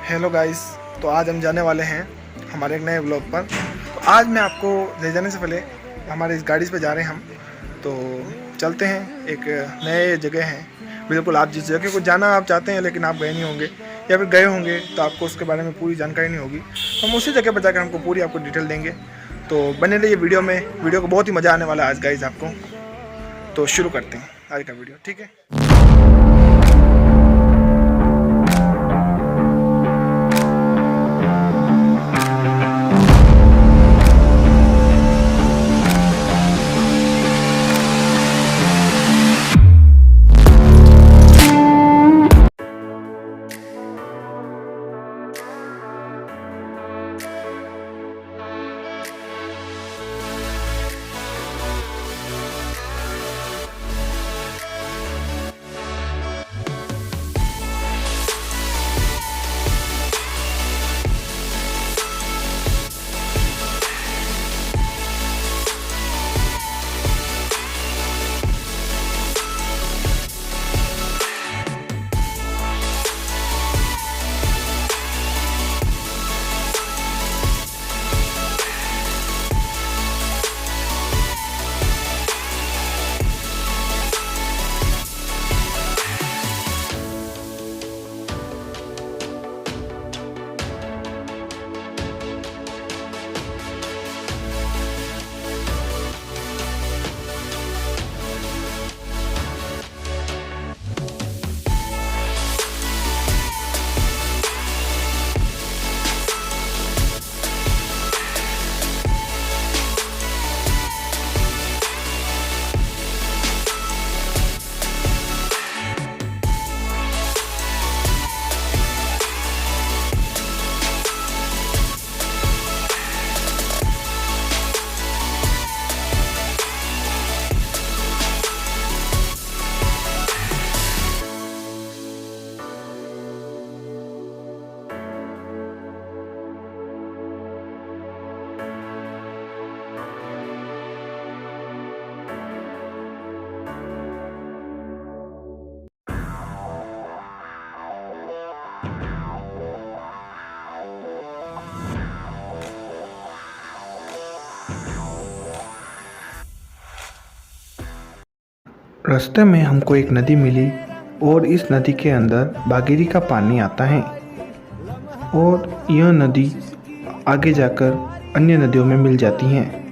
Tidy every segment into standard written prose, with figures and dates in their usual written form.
Hello guys. तो आज हम जाने वाले हैं हमारे एक नए ब्लॉग पर। तो आज मैं आपको ले जाने से पहले हमारे इस गाड़ी पे जा रहे हैं हम। तो चलते हैं, एक नए जगह है। बिल्कुल आप जिस जगह को जाना आप चाहते हैं लेकिन आप गए नहीं होंगे या फिर गए होंगे तो आपको उसके बारे में पूरी जानकारी नहीं होगी, तो हम उसी जगह पर जाकर हमको पूरी आपको डिटेल देंगे। तो बने रहिए वीडियो में, वीडियो को बहुत ही मज़ा आने वाला है आज गाइस आपको। तो शुरू करते हैं आज का वीडियो, ठीक है। रास्ते में हमको एक नदी मिली और इस नदी के अंदर भागीरथी का पानी आता है और यह नदी आगे जाकर अन्य नदियों में मिल जाती हैं।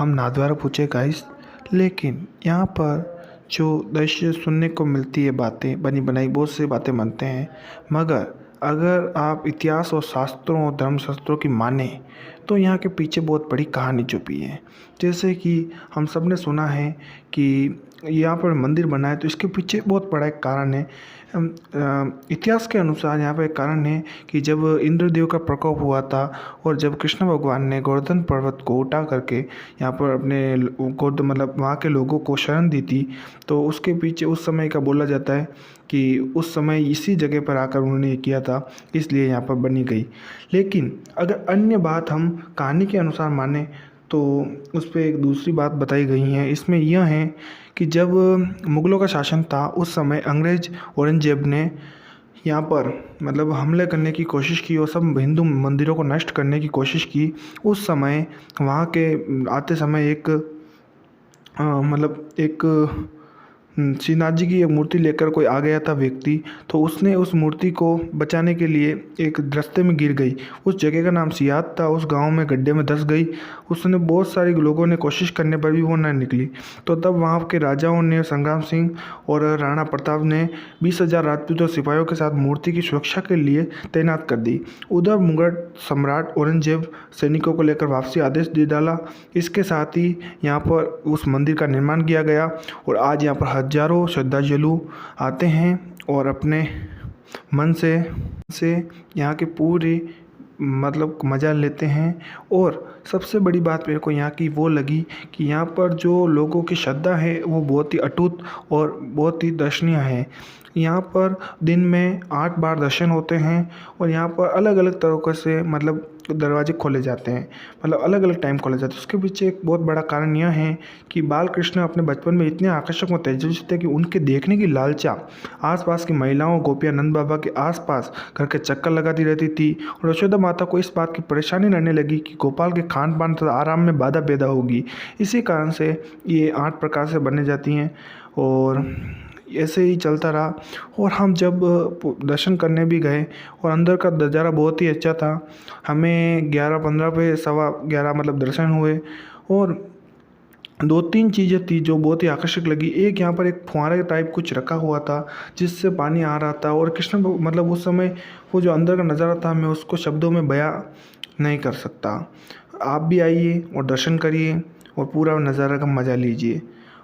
हम नाथद्वारा पूछे गाइस, लेकिन यहाँ पर जो दृश्य सुनने को मिलती है, बातें बनी बनाई बहुत सी बातें बनते हैं, मगर अगर आप इतिहास और शास्त्रों और धर्मशास्त्रों की माने तो यहाँ के पीछे बहुत बड़ी कहानी छुपी है। जैसे कि हम सब ने सुना है कि यहाँ पर मंदिर बना है, तो इसके पीछे बहुत बड़ा एक कारण है। इतिहास के अनुसार यहाँ पर एक कारण है कि जब इंद्रदेव का प्रकोप हुआ था और जब कृष्ण भगवान ने गोवर्धन पर्वत को उठा करके यहाँ पर अपने मतलब वहाँ के लोगों को शरण दी थी, तो उसके पीछे उस समय का बोला जाता है कि उस समय इसी जगह पर आकर उन्होंने ये किया था, इसलिए यहाँ पर बनी गई। लेकिन अगर अन्य बात हम कहानी के अनुसार माने तो उस पर एक दूसरी बात बताई गई है। इसमें यह है कि जब मुग़लों का शासन था उस समय अंग्रेज़ औरंगजेब ने यहाँ पर मतलब हमले करने की कोशिश की और सब हिंदू मंदिरों को नष्ट करने की कोशिश की। उस समय वहाँ के आते समय एक श्रीनाथ जी की एक मूर्ति लेकर कोई आ गया था व्यक्ति, तो उसने उस मूर्ति को बचाने के लिए एक रास्ते में गिर गई। उस जगह का नाम सियात था, उस गांव में गड्ढे में धंस गई। उसने बहुत सारे लोगों ने कोशिश करने पर भी वो न निकली। तो तब वहां के राजाओं ने, संग्राम सिंह और राणा प्रताप ने 20,000 राजपूतों सिपाहियों के साथ मूर्ति की सुरक्षा के लिए तैनात कर दी। उधर मुगल सम्राट औरंगजेब सैनिकों को लेकर वापसी आदेश दे डाला। इसके साथ ही यहाँ पर उस मंदिर का निर्माण किया गया और आज यहाँ पर हजारों श्रद्धालु आते हैं और अपने मन से यहाँ के पूरे मतलब मज़ा लेते हैं। और सबसे बड़ी बात मेरे को यहाँ की वो लगी कि यहाँ पर जो लोगों की श्रद्धा है वो बहुत ही अटूट और बहुत ही दर्शनीय है। यहाँ पर दिन में 8 बार दर्शन होते हैं और यहाँ पर अलग अलग तरीक़ों से मतलब दरवाजे खोले जाते हैं, मतलब अलग अलग टाइम खोले जाते हैं। उसके पीछे एक बहुत बड़ा कारण यह है कि बाल कृष्ण अपने बचपन में इतने आकर्षक और तेजस्वी थे कि उनके देखने की लालसा आसपास की महिलाओं, गोपियाँ नंद बाबा के आसपास घर के चक्कर लगाती रहती थी। और यशोदा माता को इस बात की परेशानी रहने लगी कि गोपाल के खान पान तथा आराम में बाधा पैदा होगी। इसी कारण से ये 8 प्रकार से बने जाती हैं और ऐसे ही चलता रहा। और हम जब दर्शन करने भी गए और अंदर का नज़ारा बहुत ही अच्छा था। हमें 11:15 पे 11:15 मतलब दर्शन हुए और 2-3 चीज़ें थी जो बहुत ही आकर्षक लगी। एक यहाँ पर एक फुहारे टाइप कुछ रखा हुआ था जिससे पानी आ रहा था और कृष्ण मतलब उस समय वो जो अंदर का नज़ारा था मैं उसको शब्दों में बयां नहीं कर सकता। आप भी आइए और दर्शन करिए और पूरा नज़ारा का मज़ा लीजिए।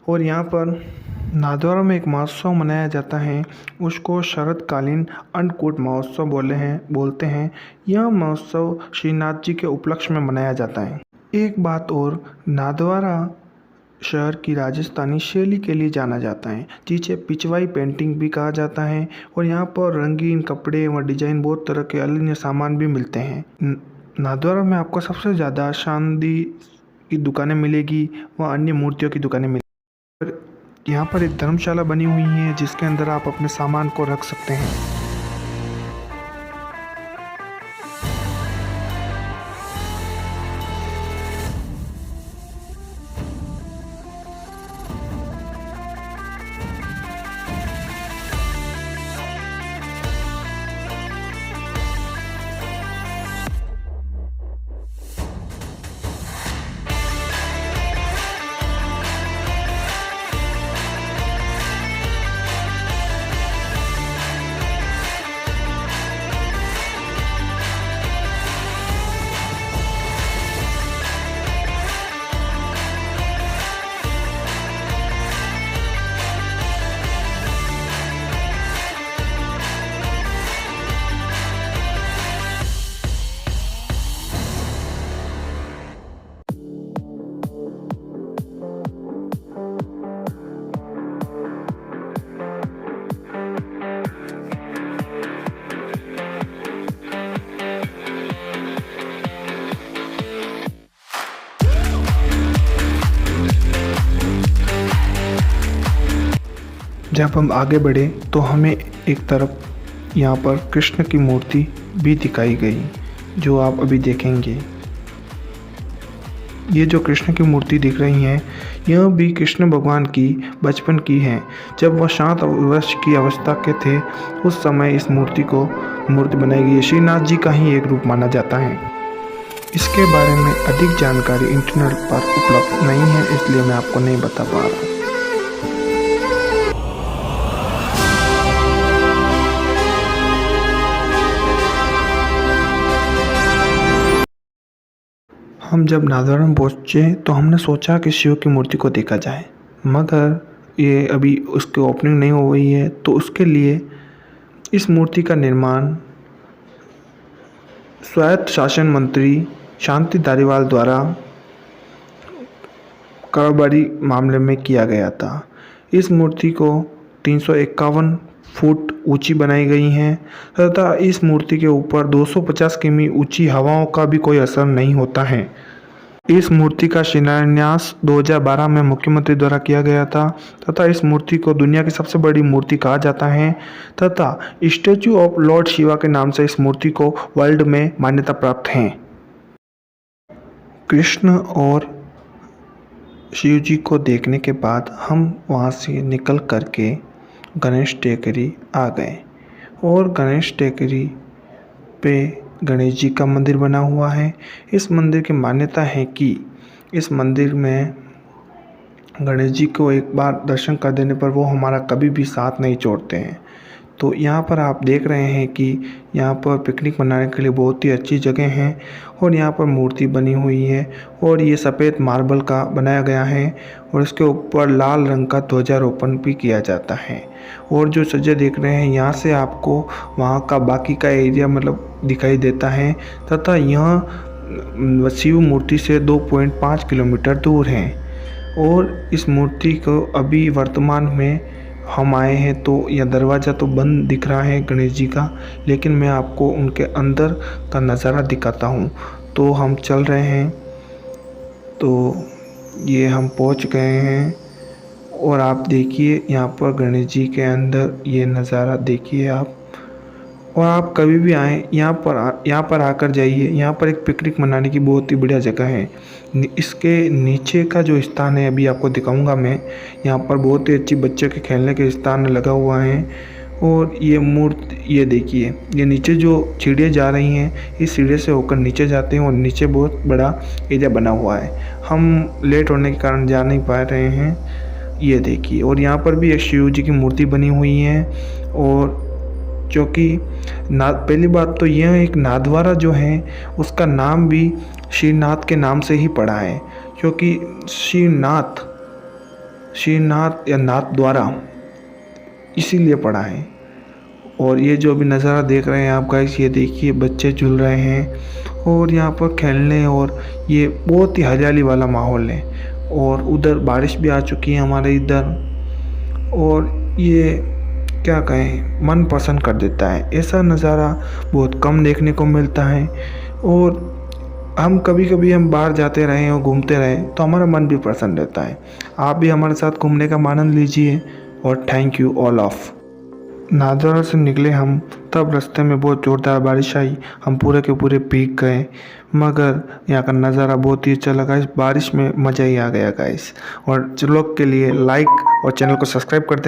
और यहाँ पर नाथद्वारा में एक महोत्सव मनाया जाता है, उसको शरदकालीन अन्नकूट महोत्सव बोलते हैं। यह महोत्सव श्रीनाथ जी के उपलक्ष्य में मनाया जाता है। एक बात और, नाथद्वारा शहर की राजस्थानी शैली के लिए जाना जाता है, जिसे पिछवाई पेंटिंग भी कहा जाता है। और यहाँ पर रंगीन कपड़े व डिजाइन बहुत तरह के अन्य सामान भी मिलते हैं। नाथद्वारा में आपको सबसे ज़्यादा चांदी की दुकानें मिलेगी व अन्य मूर्तियों की दुकानें मिलेगी। यहाँ पर एक धर्मशाला बनी हुई है जिसके अंदर आप अपने सामान को रख सकते हैं। जब हम आगे बढ़े तो हमें एक तरफ यहाँ पर कृष्ण की मूर्ति भी दिखाई गई, जो आप अभी देखेंगे। ये जो कृष्ण की मूर्ति दिख रही है, यह भी कृष्ण भगवान की बचपन की है। जब वह 7 वर्ष की अवस्था के थे उस समय इस मूर्ति बनाई गई है। श्रीनाथ जी का ही एक रूप माना जाता है। इसके बारे में अधिक जानकारी इंटरनेट पर उपलब्ध नहीं है, इसलिए मैं आपको नहीं बता पा रहा हूँ। हम जब नाथद्वारा पहुँचे तो हमने सोचा कि शिव की मूर्ति को देखा जाए, मगर ये अभी उसकी ओपनिंग नहीं हो गई है, तो उसके लिए इस मूर्ति का निर्माण स्वायत्त शासन मंत्री शांति धारीवाल द्वारा कारोबारी मामले में किया गया था। इस मूर्ति को 351 फुट ऊंची बनाई गई है तथा इस मूर्ति के ऊपर 250 किमी ऊंची हवाओं का भी कोई असर नहीं होता है। इस मूर्ति का शिलान्यास 2012 में मुख्यमंत्री द्वारा किया गया था तथा इस मूर्ति को दुनिया की सबसे बड़ी मूर्ति कहा जाता है तथा स्टैचू ऑफ लॉर्ड शिवा के नाम से इस मूर्ति को वर्ल्ड में मान्यता प्राप्त है। कृष्ण और शिव जी को देखने के बाद हम वहाँ से निकल करके गणेश टेकरी आ गए और गणेश टेकरी पे गणेश जी का मंदिर बना हुआ है। इस मंदिर की मान्यता है कि इस मंदिर में गणेश जी को एक बार दर्शन कर देने पर वो हमारा कभी भी साथ नहीं छोड़ते हैं। तो यहाँ पर आप देख रहे हैं कि यहाँ पर पिकनिक मनाने के लिए बहुत ही अच्छी जगह है और यहाँ पर मूर्ति बनी हुई है और ये सफ़ेद मार्बल का बनाया गया है और इसके ऊपर लाल रंग का ध्वजारोपण भी किया जाता है। और जो सज्जा देख रहे हैं यहाँ से आपको वहाँ का बाकी का एरिया मतलब दिखाई देता है तथा यह शिव मूर्ति से 2.5 किलोमीटर दूर है। और इस मूर्ति को अभी वर्तमान में हम आए हैं तो यह दरवाज़ा तो बंद दिख रहा है गणेश जी का, लेकिन मैं आपको उनके अंदर का नज़ारा दिखाता हूँ। तो हम चल रहे हैं, तो ये हम पहुँच गए हैं और आप देखिए यहाँ पर गणेश जी के अंदर ये नज़ारा देखिए आप। और आप कभी भी आएँ यहाँ पर आकर जाइए। यहाँ पर एक पिकनिक मनाने की बहुत ही बढ़िया जगह है। इसके नीचे का जो स्थान है अभी आपको दिखाऊंगा मैं। यहाँ पर बहुत ही अच्छी बच्चे के खेलने के स्थान लगा हुआ है। और ये मूर्ति ये देखिए, ये नीचे जो सीढ़ियाँ जा रही हैं, इस सीढ़ी से होकर नीचे जाते हैं और नीचे बहुत बड़ा एरिया बना हुआ है। हम लेट होने के कारण जा नहीं पा रहे हैं। ये देखिए, और यहाँ पर भी एक शिव जी की मूर्ति बनी हुई है। और क्योंकि पहली बात तो यह एक नाथद्वारा जो है उसका नाम भी श्रीनाथ के नाम से ही पड़ा है, क्योंकि श्रीनाथ या नाथद्वारा इसीलिए पड़ा है। और ये जो अभी नज़ारा देख रहे हैं आप गाइस, ये देखिए बच्चे झूल रहे हैं और यहाँ पर खेलने, और ये बहुत ही हरियाली वाला माहौल है। और उधर बारिश भी आ चुकी है हमारे इधर, और ये क्या कहें, मन पसंद कर देता है। ऐसा नज़ारा बहुत कम देखने को मिलता है। और हम कभी हम बाहर जाते रहे और घूमते रहे तो हमारा मन भी प्रसन्न रहता है। आप भी हमारे साथ घूमने का आनंद लीजिए। और thank you all of. Nathdwara से निकले हम, तब रास्ते में बहुत ज़ोरदार बारिश आई। हम पूरे के पूरे भीग गए, मगर यहाँ का नज़ारा बहुत ही अच्छा लगा। इस बारिश में मज़ा ही आ गया गाइस। और लोग के लिए लाइक और चैनल को सब्सक्राइब करते हैं।